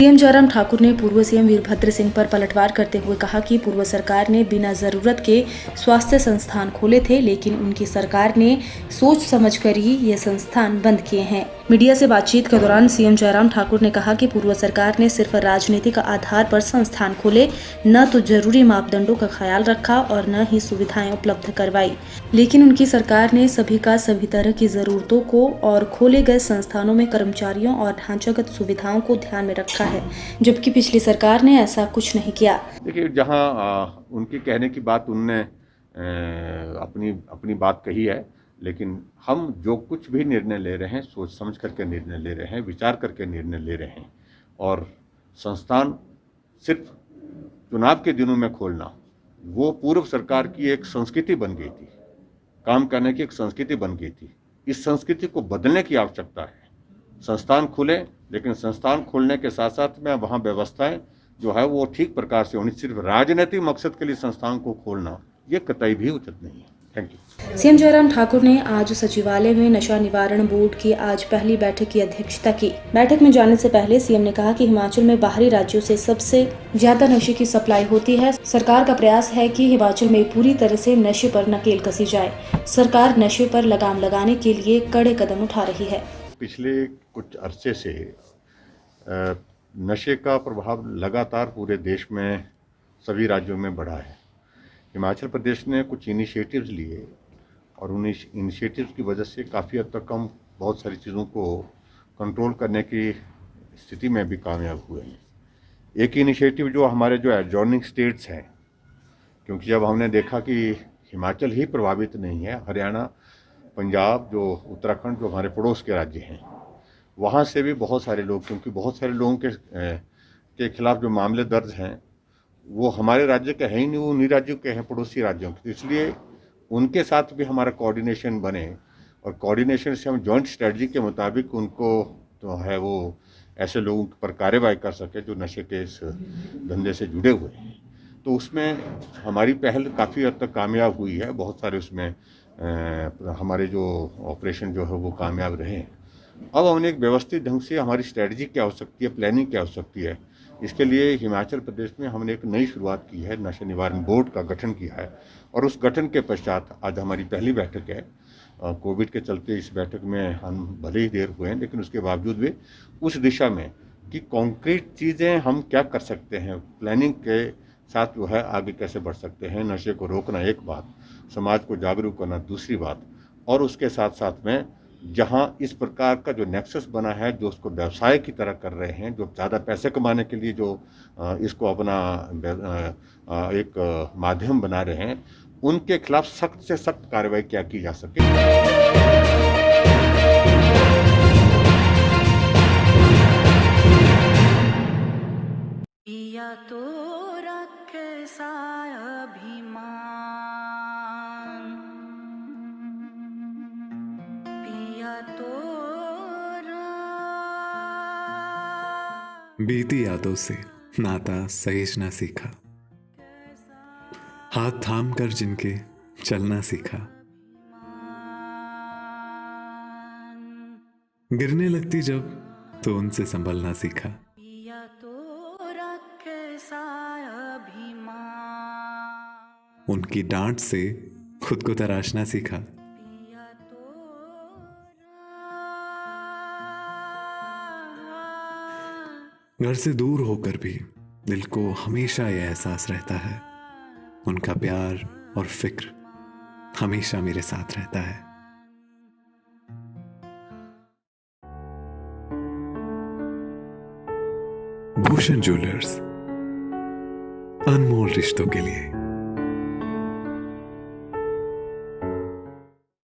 CM Jairam Thakur ने पूर्व CM Virbhadra Singh पर पलटवार करते हुए कहा कि पूर्व सरकार ने बिना जरूरत के स्वास्थ्य संस्थान खोले थे, लेकिन उनकी सरकार ने सोच समझकर ही ये संस्थान बंद किए हैं। मीडिया से बातचीत के दौरान सीएम जयराम ठाकुर ने कहा कि पूर्व सरकार ने सिर्फ राजनीतिक आधार पर संस्थान खोले, न तो जरूरी मापदंडों का ख्याल रखा और न ही सुविधाएं उपलब्ध करवाई, लेकिन उनकी सरकार ने सभी का सभी तरह की जरूरतों को और खोले गए संस्थानों में कर्मचारियों और ढांचागत सुविधाओं को ध्यान में रखा है, जबकि पिछली सरकार ने ऐसा कुछ नहीं किया। देखिए, जहाँ उनके कहने की बात उनने अपनी अपनी बात कही है, लेकिन हम जो कुछ भी निर्णय ले रहे हैं सोच समझ करके निर्णय ले रहे हैं, विचार करके निर्णय ले रहे हैं। और संस्थान सिर्फ चुनाव के दिनों में खोलना वो पूर्व सरकार की एक संस्कृति बन गई थी, काम करने की एक संस्कृति बन गई थी। इस संस्कृति को बदलने की आवश्यकता है। संस्थान खुले, लेकिन संस्थान खोलने के साथ साथ में वहाँ व्यवस्थाएं जो है वो ठीक प्रकार से होनी। सिर्फ राजनीतिक मकसद के लिए संस्थान को खोलना ये कतई भी उचित नहीं है। Thank you. CM Jairam Thakur ने आज सचिवालय में नशा निवारण बोर्ड की आज पहली बैठक की अध्यक्षता की। बैठक में जाने से पहले सीएम ने कहा कि हिमाचल में बाहरी राज्यों से सबसे ज्यादा नशे की सप्लाई होती है। सरकार का प्रयास है कि हिमाचल में पूरी तरह से नशे पर नकेल कसी जाए। सरकार नशे पर लगाम लगाने के लिए कड़े कदम उठा रही है। पिछले कुछ अरसे से नशे का प्रभाव लगातार पूरे देश में सभी राज्यों में बढ़ा है। हिमाचल प्रदेश ने कुछ इनिशिएटिव्स लिए और उन इनिशिएटिव्स की वजह से काफ़ी हद तक हम बहुत सारी चीज़ों को कंट्रोल करने की स्थिति में भी कामयाब हुए हैं। एक इनिशिएटिव जो हमारे जो एडजॉर्निंग स्टेट्स हैं, क्योंकि जब हमने देखा कि हिमाचल ही प्रभावित नहीं है, हरियाणा, पंजाब, जो उत्तराखंड, जो हमारे पड़ोस के राज्य हैं, वहाँ से भी बहुत सारे लोग, क्योंकि बहुत सारे लोगों के खिलाफ जो मामले दर्ज हैं वो हमारे राज्य के हैं ही नहीं, वो उन्हीं राज्यों के हैं, पड़ोसी राज्यों के। इसलिए उनके साथ भी हमारा कोऑर्डिनेशन बने और कोऑर्डिनेशन से हम जॉइंट स्ट्रेटजी के मुताबिक उनको तो है वो ऐसे लोगों पर कार्रवाई कर सके जो नशे के इस धंधे से जुड़े हुए हैं। तो उसमें हमारी पहल काफ़ी हद तक कामयाब हुई है। बहुत सारे उसमें हमारे जो ऑपरेशन जो है वो कामयाब रहे हैं। अब हमने एक व्यवस्थित ढंग से हमारी स्ट्रेटजी क्या हो सकती है, प्लानिंग क्या हो सकती है, इसके लिए हिमाचल प्रदेश में हमने एक नई शुरुआत की है। नशा निवारण बोर्ड का गठन किया है और उस गठन के पश्चात आज हमारी पहली बैठक है। कोविड के चलते इस बैठक में हम भले ही देर हुए हैं, लेकिन उसके बावजूद भी उस दिशा में कि कॉन्क्रीट चीज़ें हम क्या कर सकते हैं, प्लानिंग के साथ जो है आगे कैसे बढ़ सकते हैं। नशे को रोकना एक बात, समाज को जागरूक करना दूसरी बात, और उसके साथ साथ में जहाँ इस प्रकार का जो नेक्सस बना है, जो उसको व्यवसाय की तरह कर रहे हैं, जो ज़्यादा पैसे कमाने के लिए जो इसको अपना एक माध्यम बना रहे हैं, उनके खिलाफ सख्त से सख्त कार्रवाई क्या की जा सके। पिया तो रखे सा अभिमान, पिया तो बीती यादों से नाता सहेजना सीखा, हाथ थाम कर जिनके चलना सीखा, गिरने लगती जब तो उनसे संभलना सीखा। पिया तो रखे सा अभिमान, उनकी डांट से खुद को तराशना सीखा। पिया तो घर से दूर होकर भी दिल को हमेशा यह एहसास रहता है, उनका प्यार और फिक्र हमेशा मेरे साथ रहता है। भूषण ज्वेलर्स, अनमोल रिश्तों के लिए।